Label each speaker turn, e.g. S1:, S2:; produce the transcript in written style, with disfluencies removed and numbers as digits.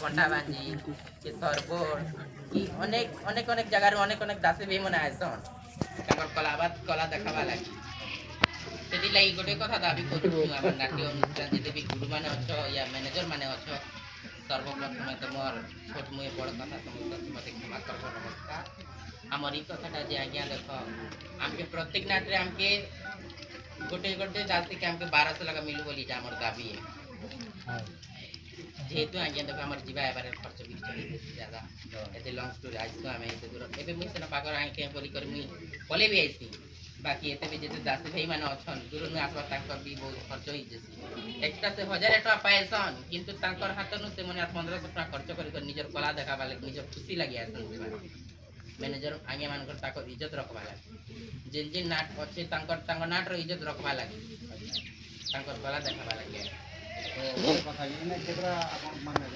S1: कंटा बांजी कि सरबोर कि अनेक अनेक अनेक जगह अनेक अनेक दासी भी मन आएसन कलाबाद कला देखावा लगी सेठी लगी गोटे कथा दाबी करूँ आम नाट्य अनुष्ठान जिते भी गुरु मैंने अच्छ या मैनेजर मैंने अच्छ सर्वप्रथम तुम छोट मुए बड़ कथा समस्त मत क्षमा कर नमस्कार आमर ई कथाटा जे आज्ञा देख आमके प्रत्येक नाट्रे आमके गोटे गोटे दासी के आमके 1200 लगा मिलू बोली आमर दाबी है जेहेतु आज्ञा देख आमर जीवा एबार खर्च भी ज्यादा एते लॉन्ग स्टोरी आज तो आमे एते दूर एबे मुई सेना पाकर आके बोली कर मुई पले भी आइसी बाकी एते भी जेते दासी भाई माने अछन दूर में आसबा ताकर भी बहुत खर्च होई जेसी एकटा से 1000 टका पाएसन किंतु ताकर हाथनु से मने 1500 टका खर्च कर निजर कला देखाबा लाग निजर खुशी लागि आसन से मैनेजर आगे मानकर ताकर इज्जत रखबा लाग जेन जेन नाट अच्छे तांकर नाट रो इज्जत रखबा लागी तांकर कला देखाबा लागी
S2: तो कथा ये ना केकरा आपन माने